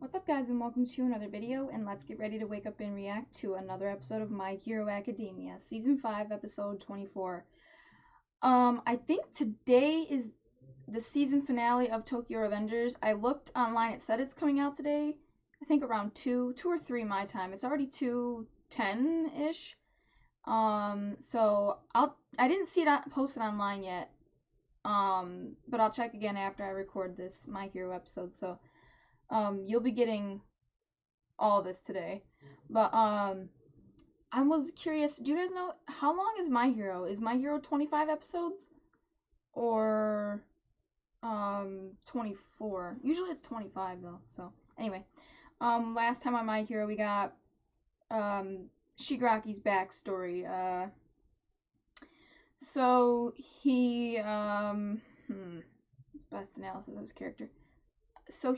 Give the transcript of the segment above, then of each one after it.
What's up, guys, and welcome to another video, and let's get ready to wake up and react to another episode of My Hero Academia, Season 5, Episode 24. I think today is the season finale of Tokyo Revengers. I looked online, it said it's coming out today, I think around 2 or 3 my time. It's already 2:10-ish. So I didn't see it posted online yet, but I'll check again after I record this My Hero episode, so you'll be getting all this today. But I was curious, do you guys know how long is My Hero? Is My Hero 25 episodes or 24? Usually it's 25 though. So anyway, last time on My Hero we got Shigaraki's backstory. So he best analysis of his character. So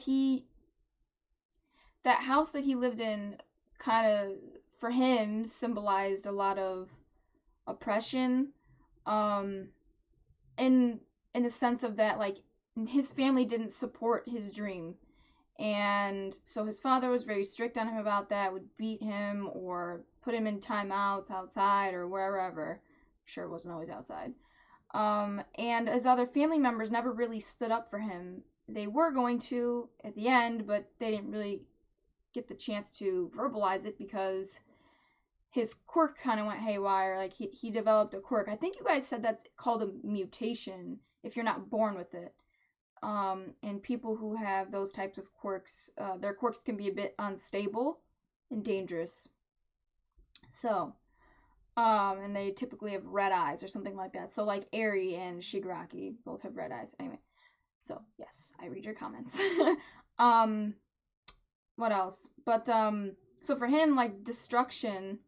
that house that he lived in kind of, for him, symbolized a lot of oppression, in the sense of that, like, his family didn't support his dream, and so his father was very strict on him about that, would beat him or put him in timeouts outside or wherever. Sure, it wasn't always outside. And his other family members never really stood up for him. They were going to at the end, but they didn't really get the chance to verbalize it because his quirk kind of went haywire. Like, he developed a quirk. I think you guys said that's called a mutation if you're not born with it. And people who have those types of quirks, their quirks can be a bit unstable and dangerous. So, and they typically have red eyes or something like that. So, like, Eri and Shigeraki both have red eyes. Anyway, so, yes, I read your comments. What else? But, so for him, like, destroying,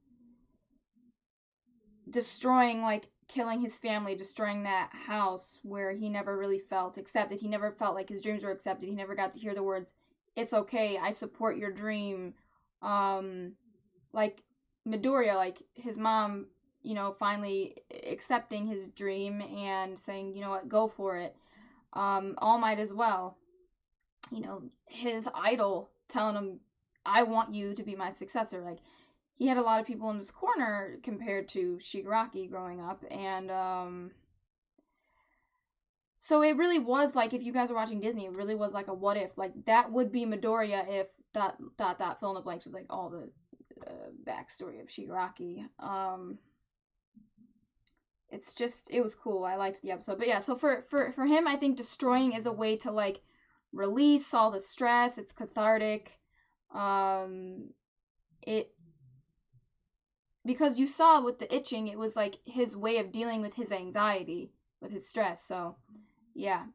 like, killing his family, destroying that house where he never really felt accepted. He never felt like his dreams were accepted. He never got to hear the words, "It's okay, I support your dream." Like, Midoriya, like, his mom, you know, finally accepting his dream and saying, you know what, go for it. All Might as well. You know, his idol telling him, "I want you to be my successor." Like, he had a lot of people in his corner compared to Shigaraki growing up, and so it really was like, if you guys are watching Disney, it really was like a what if. Like, that would be Midoriya if ... fill in the blanks with, like, all the backstory of Shigaraki. It's just, it was cool. I liked the episode. But yeah, so for him, I think destroying is a way to, like, release all the stress. It's cathartic. Because you saw with the itching, it was like his way of dealing with his anxiety, with his stress. So yeah,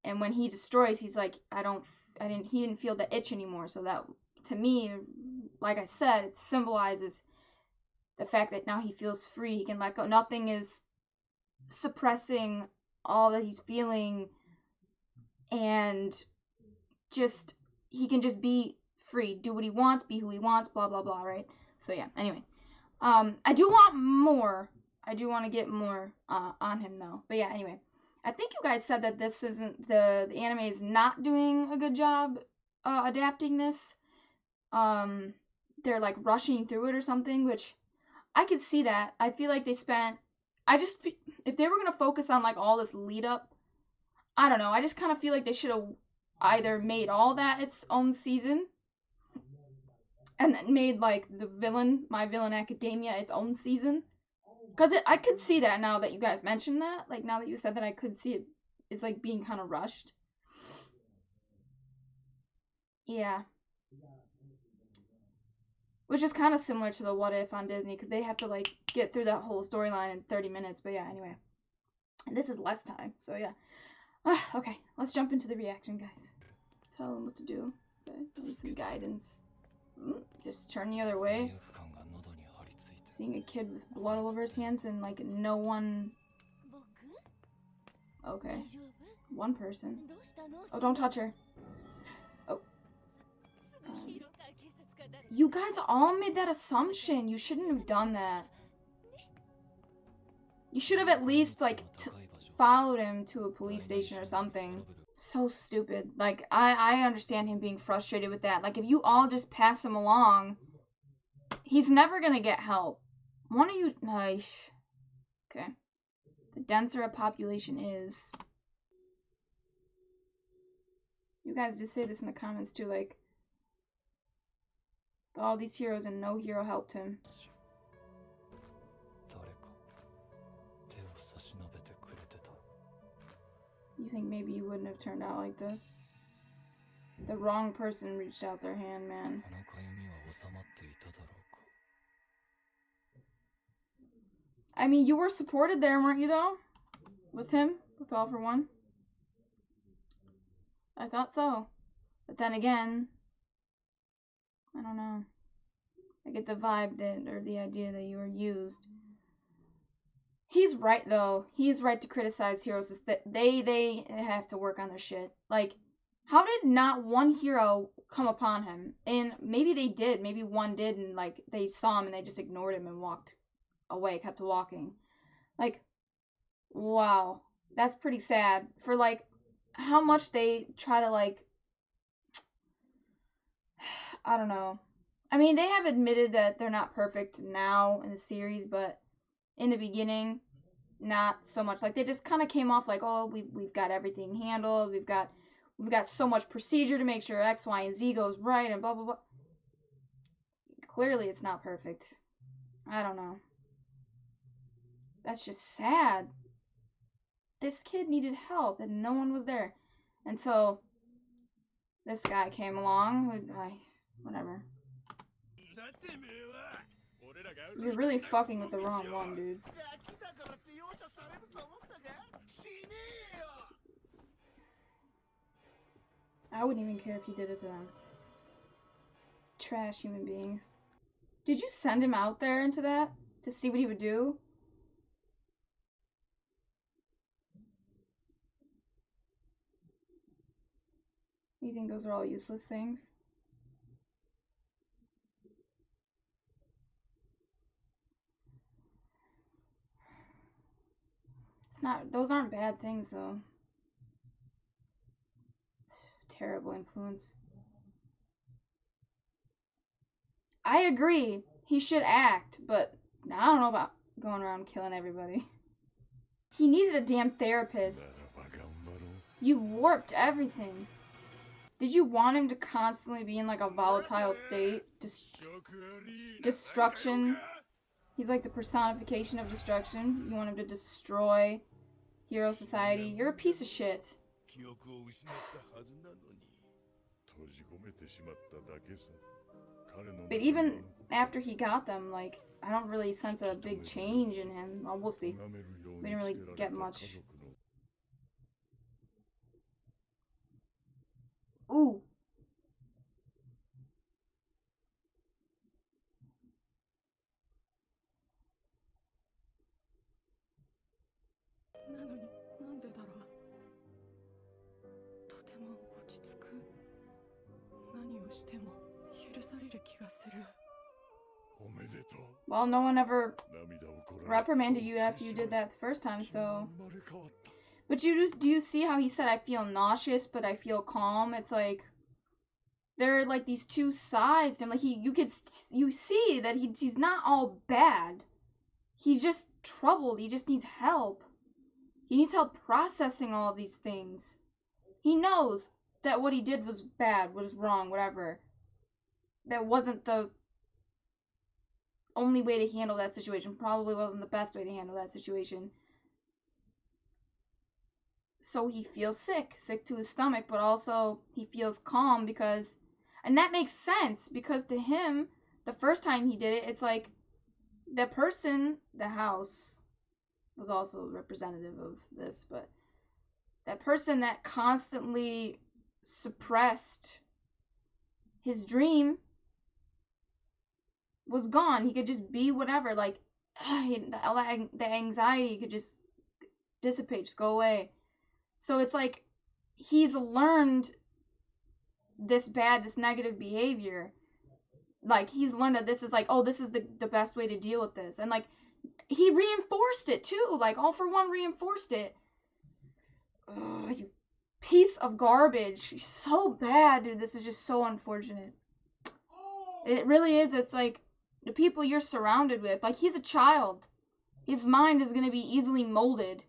and when he destroys, he's like, he didn't feel the itch anymore. So that, to me, like I said, it symbolizes the fact that now he feels free. He can let go. Nothing is suppressing all that he's feeling, and just, he can just be free, do what he wants, be who he wants, blah blah blah, right? So yeah, anyway, I do want more. I do want to get more on him though. But yeah, anyway, I think you guys said that this isn't, the anime is not doing a good job adapting this. They're like rushing through it or something, which I could see that. I feel like they spent, if they were gonna focus on, like, all this lead up, I don't know, I just kind of feel like they should have either made all that its own season, and then made, like, My Villain Academia, its own season. Because I could see that now that you guys mentioned that. Like, now that you said that, I could see it is, like, being kind of rushed. Yeah. Which is kind of similar to the What If on Disney, because they have to, like, get through that whole storyline in 30 minutes. But yeah, anyway. And this is less time, so yeah. Okay, let's jump into the reaction, guys. Tell them what to do. Okay, need some guidance. Just turn the other way. Seeing a kid with blood all over his hands and, like, no one... Okay. One person. Oh, don't touch her. Oh. You guys all made that assumption. You shouldn't have done that. You should have at least, like, followed him to a police station or something. So stupid. Like, I understand him being frustrated with that. Like, if you all just pass him along, he's never gonna get help. One of you... Okay. The denser a population is... You guys just say this in the comments too, like... All these heroes and no hero helped him. You think maybe you wouldn't have turned out like this? The wrong person reached out their hand, man. I mean, you were supported there, weren't you, though? With him? With All for One? I thought so. But then again, I don't know. I get the vibe that, or the idea that you were used. He's right, though. He's right to criticize heroes. Is that they have to work on their shit. Like, how did not one hero come upon him? And maybe they did. Maybe one did, and, like, they saw him and they just ignored him and walked away, kept walking. Like, wow. That's pretty sad. For, like, how much they try to, like, I don't know. I mean, they have admitted that they're not perfect now in the series, but in the beginning, not so much. Like, they just kind of came off like, oh, we've got everything handled. We've got so much procedure to make sure X, Y, and Z goes right and blah, blah, blah. Clearly, it's not perfect. I don't know. That's just sad. This kid needed help, and no one was there until this guy came along. Whatever. You're really fucking with the wrong one, dude. I wouldn't even care if he did it to them. Trash human beings. Did you send him out there into that to see what he would do? You think those are all useless things? It's not, those aren't bad things though. Terrible influence. I agree, he should act, but I don't know about going around killing everybody. He needed a damn therapist. You warped everything. Did you want him to constantly be in like a volatile state? Destruction. He's like the personification of destruction. You want him to destroy Hero Society. You're a piece of shit. But even after he got them, like, I don't really sense a big change in him. Well, we'll see. We didn't really get much. Ooh. Well, no one ever reprimanded you after you did that the first time, so... But do you see how he said, I feel nauseous, but I feel calm? It's like, there are like these two sides to him. Like, you see that he's not all bad. He's just troubled. He just needs help. He needs help processing all of these things. He knows that what he did was bad, was wrong, whatever. That wasn't the only way to handle that situation. Probably wasn't the best way to handle that situation. So he feels sick to his stomach, but also he feels calm because, and that makes sense because to him, the first time he did it, it's like the person, the house was also representative of this, but that person that constantly suppressed his dream was gone. He could just be whatever, like, the anxiety could just dissipate, just go away. So it's like, he's learned this negative behavior. Like, he's learned that this is like, oh, this is the best way to deal with this. And, like, he reinforced it, too. Like, All for One reinforced it. Ugh, you piece of garbage. So bad, dude. This is just so unfortunate. It really is. It's like the people you're surrounded with. Like, he's a child. His mind is going to be easily molded.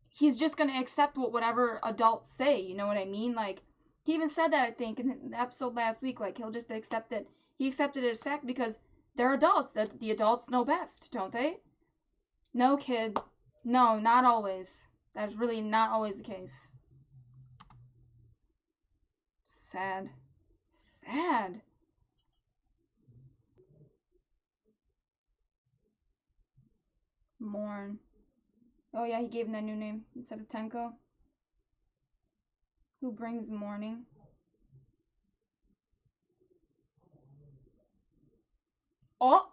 He's just going to accept whatever adults say. You know what I mean? Like, he even said that, I think, in the episode last week. Like, he'll just accept it. He accepted it as fact because they're adults. The adults know best, don't they? No, kid. No, not always. That's really not always the case. Sad. Sad. Mourn. Oh yeah, he gave him that new name instead of Tenko. Who brings mourning? Oh!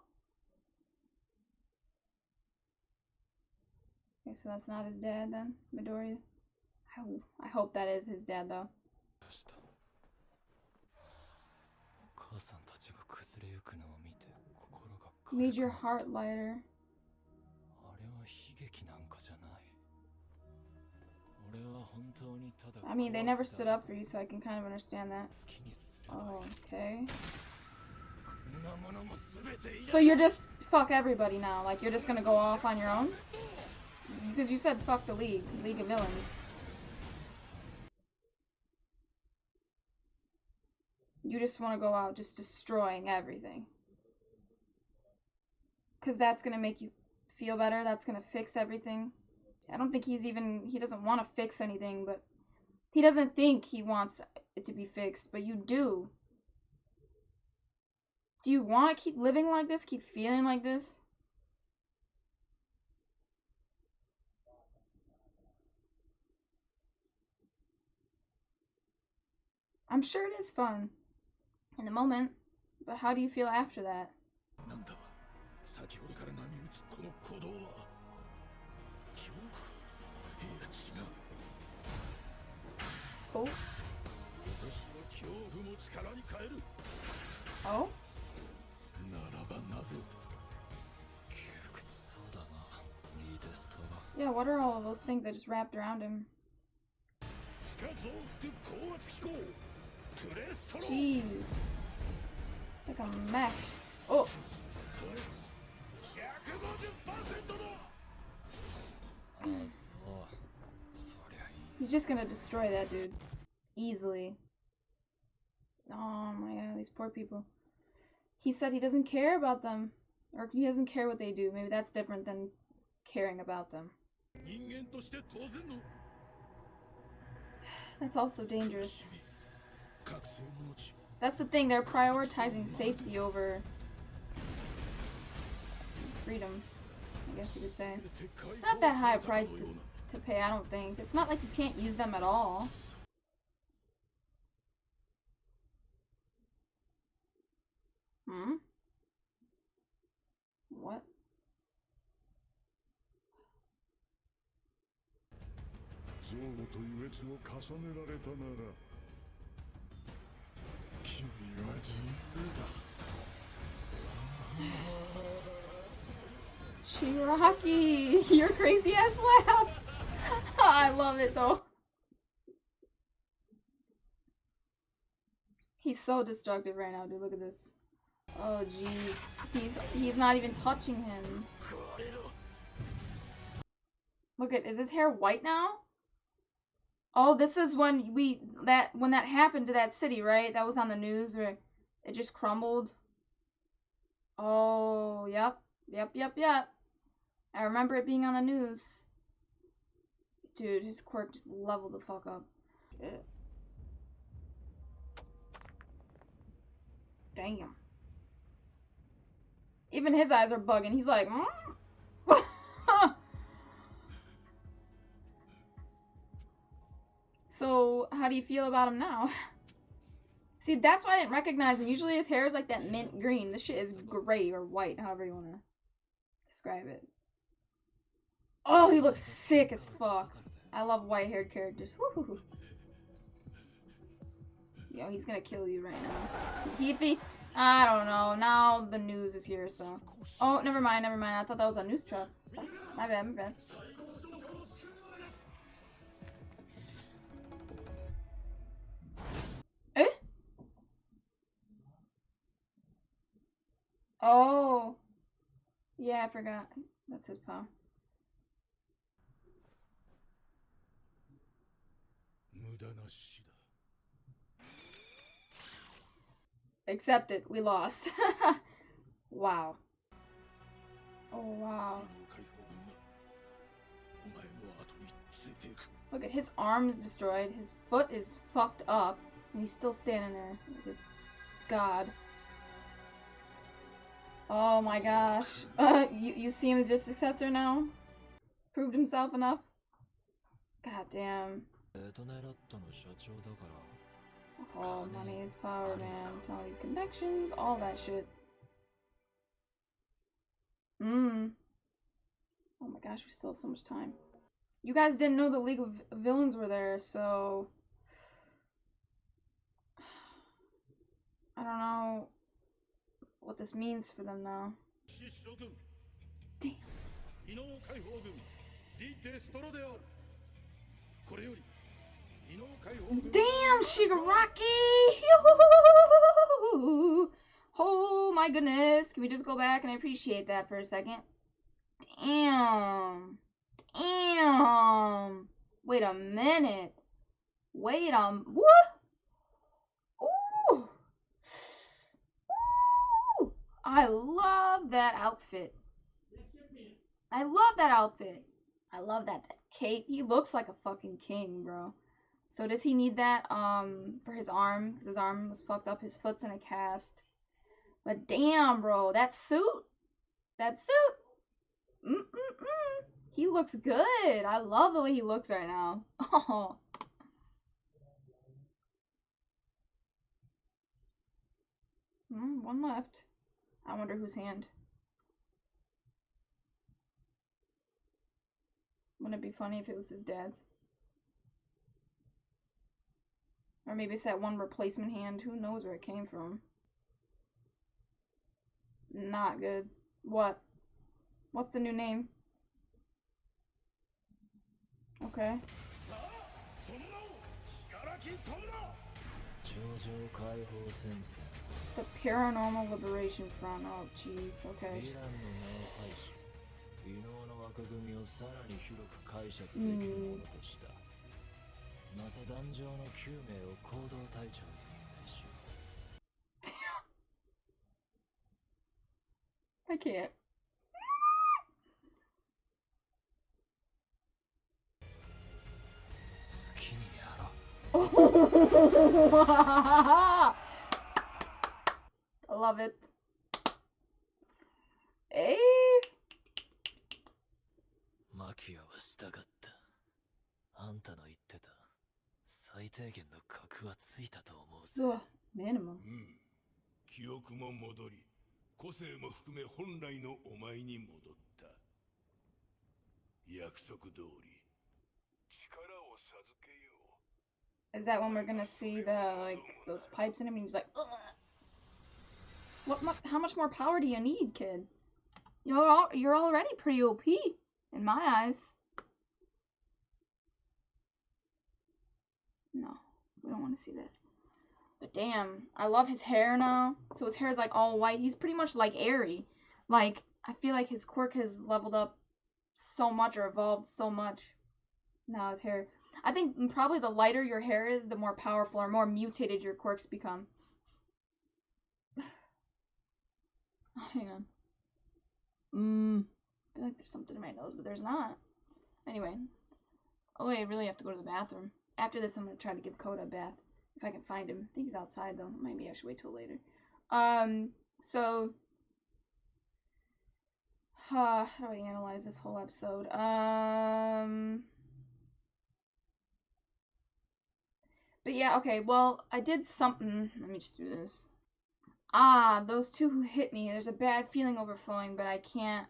Okay, so that's not his dad then, Midoriya. I hope that is his dad though. Made your heart lighter. I mean, they never stood up for you, so I can kind of understand that. Oh, okay. So you're just fuck everybody now. Like, you're just gonna go off on your own? Because you said fuck the League of Villains. You just want to go out just destroying everything. Because that's gonna make you feel better. That's gonna fix everything. I don't think he doesn't want to fix anything, but he doesn't think he wants it to be fixed, but you do. Do you want to keep living like this? Keep feeling like this? I'm sure it is fun in the moment, but how do you feel after that? Oh. Oh? Yeah, what are all of those things that just wrapped around him? Jeez. Like a mech. Oh! He's just gonna destroy that dude. Easily. Oh my god, these poor people. He said he doesn't care about them. Or he doesn't care what they do. Maybe that's different than caring about them. That's also dangerous. That's the thing, they're prioritizing safety over freedom, I guess you could say. It's not that high a price to pay, I don't think. It's not like you can't use them at all. Hmm? What? Shigeraki! Your crazy ass laugh! I love it though. He's so destructive right now, dude. Look at this. Oh jeez. He's not even touching him. Look at, is his hair white now? Oh, this is when when that happened to that city, right? That was on the news where it just crumbled. Oh, yep. Yep. I remember it being on the news. Dude, his quirk just leveled the fuck up. Shit. Damn. Even his eyes are bugging. He's like, So, how do you feel about him now? See, that's why I didn't recognize him. Usually his hair is like that mint green. This shit is gray or white, however you want to describe it. Oh, he looks sick as fuck. I love white-haired characters. Woo-hoo-hoo. Yo, he's gonna kill you right now. I don't know. Now the news is here, so. Oh, never mind. I thought that was a news truck. My bad. Oh. Yeah, I forgot. That's his power. Accept it. We lost. Wow. Oh, wow. Look at his arm is destroyed. His foot is fucked up. And he's still standing there. Look at God. Oh my gosh. You see him as your successor now? Proved himself enough? God damn. Oh, money is power, man. Tony connections, all that shit. Oh my gosh, we still have so much time. You guys didn't know the League of Villains were there, so... I don't know what this means for them now. Damn. Damn, Shigeraki! Oh my goodness. Can we just go back and appreciate that for a second? Damn. Damn. Wait a minute. Wait what? Ooh. Ooh. I love that outfit. I love that outfit. I love that cape. He looks like a fucking king, bro. So does he need that for his arm? Because his arm was fucked up. His foot's in a cast. But damn, bro, that suit. That suit. He looks good. I love the way he looks right now. Oh. One left. I wonder whose hand. Wouldn't it be funny if it was his dad's? Or maybe it's that one replacement hand. Who knows where it came from? Not good. What? What's the new name? Okay. The Paranormal Liberation Front. Oh, jeez. Okay. I can't. I love it. Hey. Ugh, minimum. 記憶も戻り、個性も含め本来のお前に戻った。約束通り、力を授けよう。 Is that when we're gonna see the like those pipes in him? And he's like, ugh. What? How much more power do you need, kid? You're already pretty OP in my eyes. No, we don't want to see that. But damn, I love his hair now. So his hair is like all white. He's pretty much like Airy. Like, I feel like his quirk has leveled up so much or evolved so much. Now his hair. I think probably the lighter your hair is, the more powerful or more mutated your quirks become. Oh, hang on. I feel like there's something in my nose, but there's not. Anyway. Oh, wait, I really have to go to the bathroom. After this, I'm going to try to give Coda a bath. If I can find him. I think he's outside, though. Maybe I should wait till later. So... how do I analyze this whole episode? But yeah, okay, well, I did something. Let me just do this. Those two who hit me. There's a bad feeling overflowing, but I can't...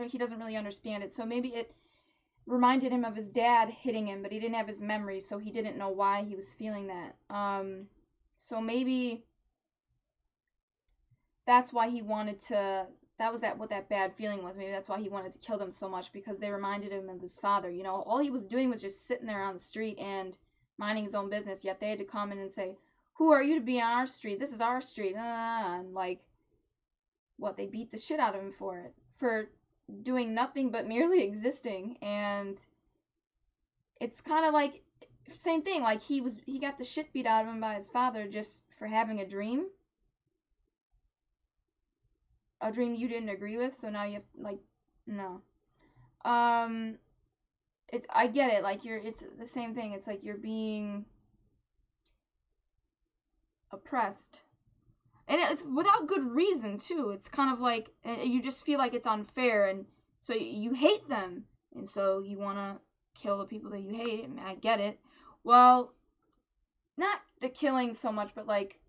he doesn't really understand it. So maybe it reminded him of his dad hitting him, but he didn't have his memory, so he didn't know why he was feeling that. So maybe that's why he wanted to... what that bad feeling was. Maybe that's why he wanted to kill them so much, because they reminded him of his father. You know, all he was doing was just sitting there on the street and minding his own business, yet they had to come in and say, who are you to be on our street? This is our street. And like, they beat the shit out of him for it, for doing nothing but merely existing. And it's kind of like same thing, like he got the shit beat out of him by his father just for having a dream you didn't agree with, so now you have, like, no. I get it, like, it's the same thing, it's like you're being oppressed, and it's without good reason too. It's kind of like you just feel like it's unfair, and so you hate them, and so you want to kill the people that you hate. And I get it. Well, not the killing so much, but like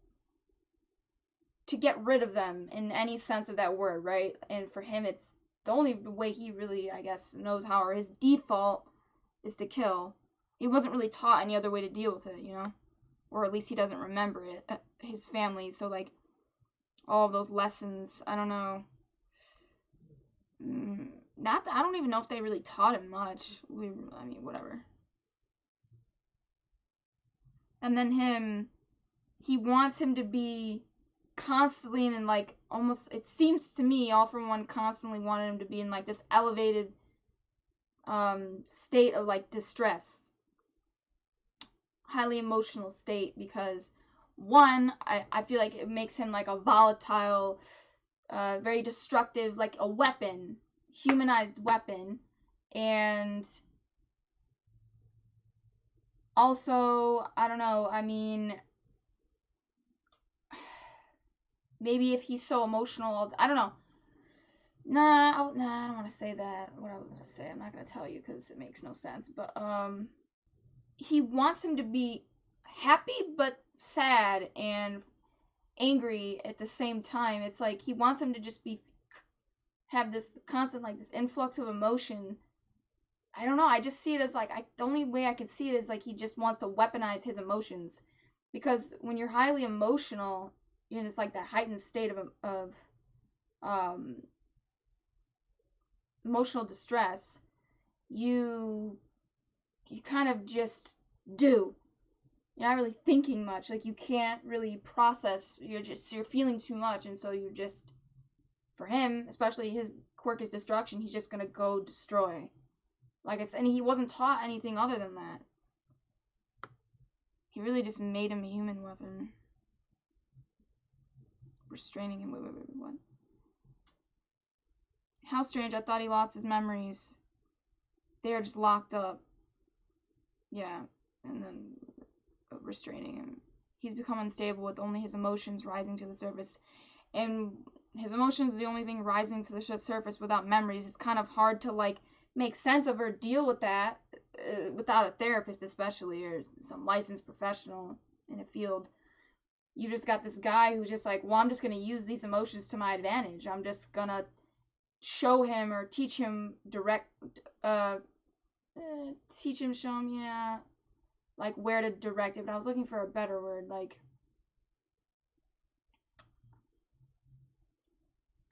to get rid of them in any sense of that word, right? And for him, it's the only way he really, I guess, knows how, or his default is to kill. He wasn't really taught any other way to deal with it, you know? Or at least he doesn't remember it. His family, so like all of those lessons, I don't know. Not I don't even know if they really taught him much. I mean, whatever. And then he wants him to be constantly in like almost, it seems to me, All For One constantly wanted him to be in like this elevated state of like distress, highly emotional state, because one, I feel like it makes him like a volatile, very destructive, like a weapon, humanized weapon. And also, I don't know, I mean, maybe if he's so emotional, I don't know. Nah, I don't want to say that. What I was going to say, I'm not going to tell you because it makes no sense. But he wants him to be happy but sad and angry at the same time. It's like he wants him to just have this constant, like, this influx of emotion. I don't know. I just see it as like, the only way I can see it is like he just wants to weaponize his emotions, because when you're highly emotional, you're in this like that heightened state of emotional distress. You kind of just do. You're not really thinking much. Like, you can't really process. You're feeling too much, and so you're just, for him, especially his quirk is destruction, he's just gonna go destroy. Like I said, and he wasn't taught anything other than that. He really just made him a human weapon. Restraining him. Wait, what? How strange, I thought he lost his memories. They are just locked up. Yeah, and then restraining him. He's become unstable with only his emotions rising to the surface. And his emotions are the only thing rising to the surface without memories. It's kind of hard to, like, make sense of or deal with that without a therapist, especially, or some licensed professional in a field. You just got this guy who's just like, well, I'm just going to use these emotions to my advantage. I'm just going to show him or teach him show him, yeah, like where to direct it. But I was looking for a better word, like,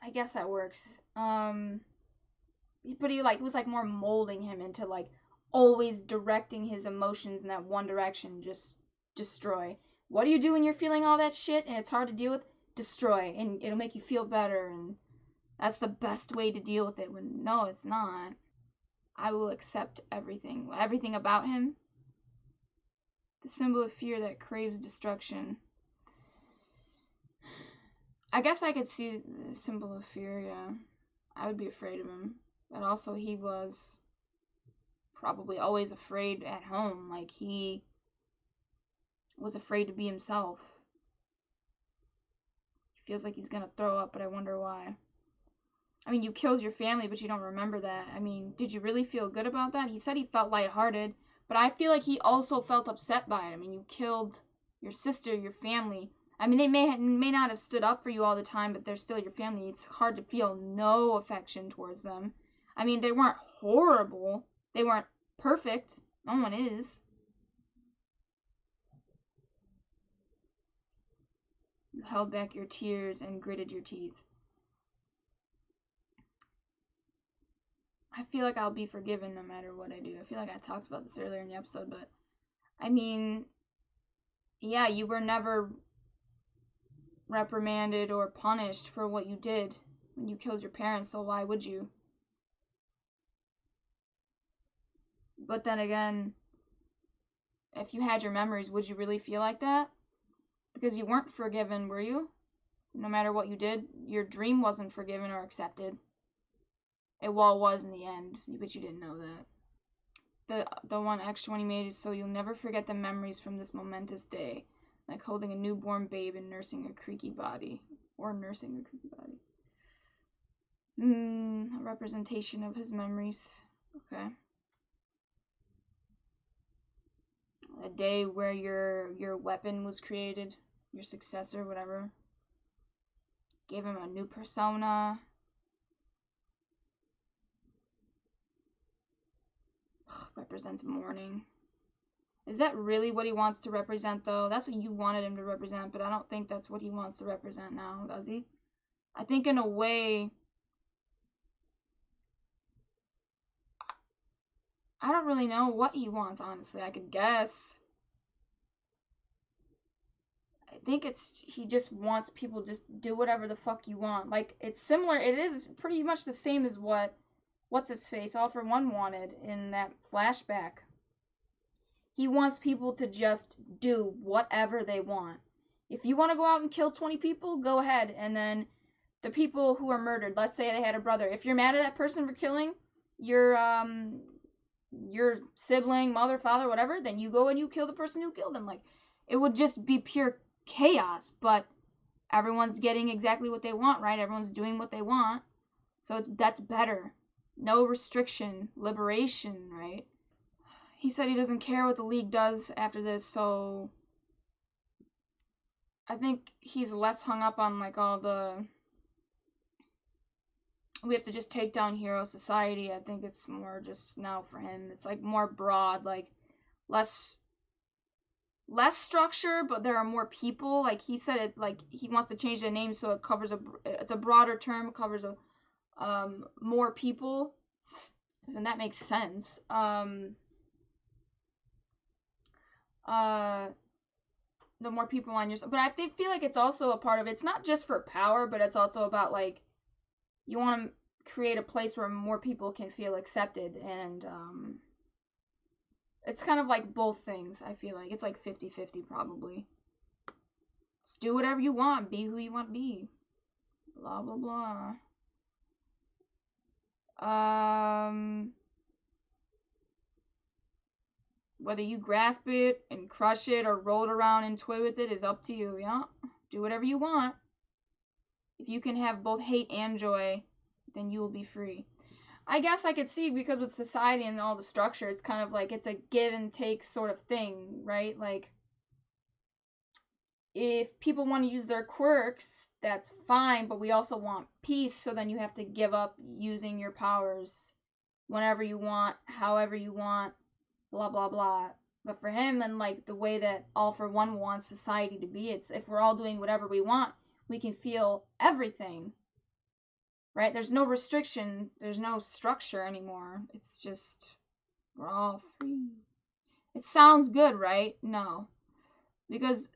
I guess that works. But he like, it was like more molding him into like always directing his emotions in that one direction. Just destroy. What do you do when you're feeling all that shit and it's hard to deal with? Destroy, and it'll make you feel better, and that's the best way to deal with it. When no, it's not. I will accept everything about him. The symbol of fear that craves destruction. I guess I could see the symbol of fear, yeah. I would be afraid of him. But also, he was probably always afraid at home. Like, he was afraid to be himself. He feels like he's gonna throw up, but I wonder why. I mean, you killed your family, but you don't remember that. I mean, did you really feel good about that? He said he felt lighthearted, but I feel like he also felt upset by it. I mean, you killed your sister, your family. I mean, they may not have stood up for you all the time, but they're still your family. It's hard to feel no affection towards them. I mean, they weren't horrible. They weren't perfect. No one is. You held back your tears and gritted your teeth. I feel like I'll be forgiven no matter what I do. I feel like I talked about this earlier in the episode, but I mean, yeah, you were never reprimanded or punished for what you did when you killed your parents, so why would you? But then again, if you had your memories, would you really feel like that? Because you weren't forgiven, were you? No matter what you did, your dream wasn't forgiven or accepted. It was in the end, but you didn't know that. The one extra one he made is so you'll never forget the memories from this momentous day, like holding a newborn babe and nursing a creaky body. Or nursing a creaky body. A representation of his memories. Okay. A day where your weapon was created, your successor, whatever. Gave him a new persona. Represents mourning. Is that really what he wants to represent, though? That's what you wanted him to represent, but I don't think that's what he wants to represent now, does he? I think in a way, I don't really know what he wants, honestly. I could guess. I think he just wants people to just do whatever the fuck you want. Like, it's similar, it is pretty much the same as what's his face, All for One wanted in that flashback. He wants people to just do whatever they want. If you want to go out and kill 20 people, go ahead. And then the people who are murdered, let's say they had a brother. If you're mad at that person for killing your sibling, mother, father, whatever, then you go and you kill the person who killed them. Like, it would just be pure chaos, but everyone's getting exactly what they want, right? Everyone's doing what they want. So that's better. No restriction, liberation, right? He said he doesn't care what the League does after this, so I think he's less hung up on like all the we have to just take down Hero Society. I think it's more just now for him. It's like more broad, like less structure, but there are more people. Like he said it, like he wants to change the name so it covers it's a broader term, it covers more people, and that makes sense. The more people on your side, but I feel like it's also a part of it's not just for power, but it's also about like you want to create a place where more people can feel accepted, and it's kind of like both things. I feel like it's like 50-50 probably. Just do whatever you want, be who you want to be, blah blah blah. Whether you grasp it and crush it or roll it around and toy with it is up to you, yeah? Do whatever you want. If you can have both hate and joy, then you will be free. I guess I could see, because with society and all the structure, it's kind of like it's a give and take sort of thing, right? Like, if people want to use their quirks, that's fine, but we also want peace, so then you have to give up using your powers whenever you want, however you want, blah blah blah. But for him, and like the way that All for One wants society to be, it's if we're all doing whatever we want, we can feel everything, right? There's no restriction, there's no structure anymore. It's just we're all free. It sounds good, right? No, because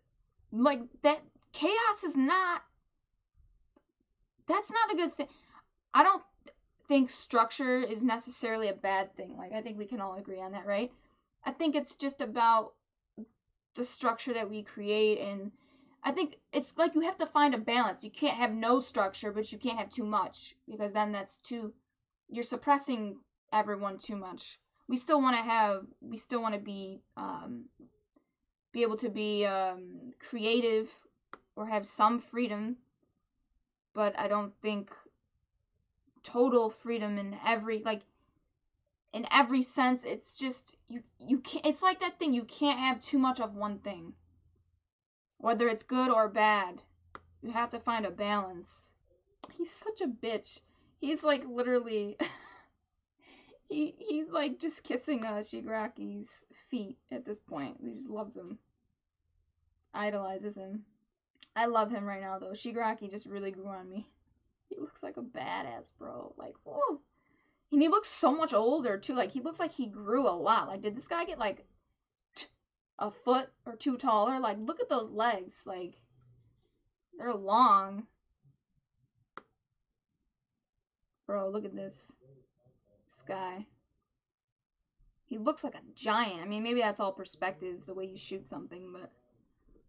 like that chaos is not, that's not a good thing. I don't think structure is necessarily a bad thing. Like, I think we can all agree on that, right? I think it's just about the structure that we create, and I think it's like you have to find a balance. You can't have no structure, but you can't have too much, because then you're suppressing everyone too much. We still want to be able to be creative or have some freedom, but I don't think total freedom in every sense. It's just you can't, it's like that thing, you can't have too much of one thing, whether it's good or bad. You have to find a balance. He's such a bitch. He's like literally he's like just kissing Shigaraki's feet at this point. He just loves him, idolizes him. I love him right now though. Shigeraki just really grew on me. He looks like a badass, bro. Like, whoa. And he looks so much older, too. Like, he looks like he grew a lot. Like, did this guy get, like, a foot or two taller? Like, look at those legs. Like, They're long. Bro, look at this guy. He looks like a giant. I mean, maybe that's all perspective, the way you shoot something, but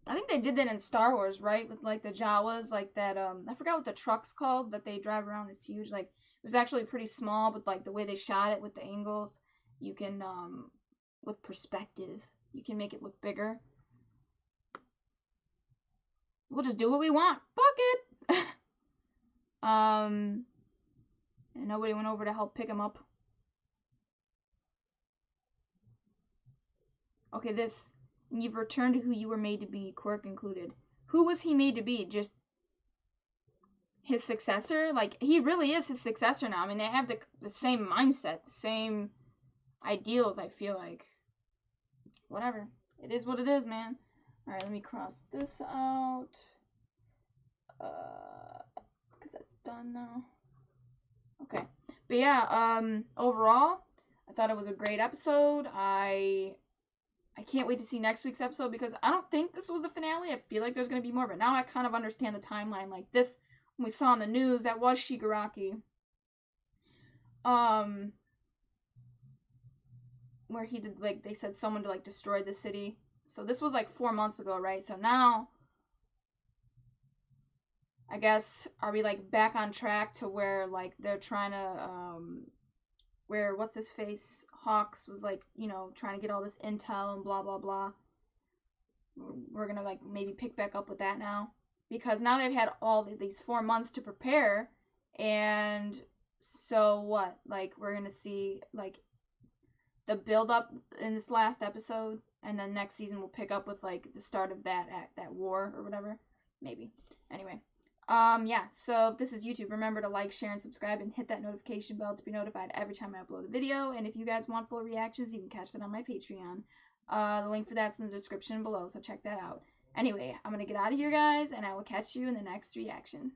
I think they did that in Star Wars, right? With like the Jawas, like that. I forgot what the truck's called that they drive around. It's huge. Like it was actually pretty small, but like the way they shot it with the angles, you can with perspective, you can make it look bigger. We'll just do what we want. Fuck it. And nobody went over to help pick him up. Okay, this. You've returned to who you were made to be, quirk included. Who was he made to be? Just his successor? Like, he really is his successor now. I mean, they have the same mindset, the same ideals, I feel like. Whatever. It is what it is, man. Alright, let me cross this out. Because that's done now. Okay. But yeah, overall, I thought it was a great episode. I can't wait to see next week's episode because I don't think this was the finale. I feel like there's going to be more, but now I kind of understand the timeline. Like this, when we saw in the news, that was Shigeraki. Where he did, like, they said someone to, like, destroy the city. So this was, like, 4 months ago, right? So now, I guess, are we, like, back on track to where, like, they're trying to, where, what's-his-face, Hawks was, like, you know, trying to get all this intel and blah, blah, blah. We're gonna, like, maybe pick back up with that now. Because now they've had all these 4 months to prepare, and so what? Like, we're gonna see, like, the build up in this last episode, and then next season we'll pick up with like the start of that war or whatever, maybe. Anyway, yeah. So if this is YouTube, remember to like, share, and subscribe, and hit that notification bell to be notified every time I upload a video. And if you guys want full reactions, you can catch that on my Patreon. The link for that's in the description below, so check that out. Anyway, I'm gonna get out of here, guys, and I will catch you in the next reaction.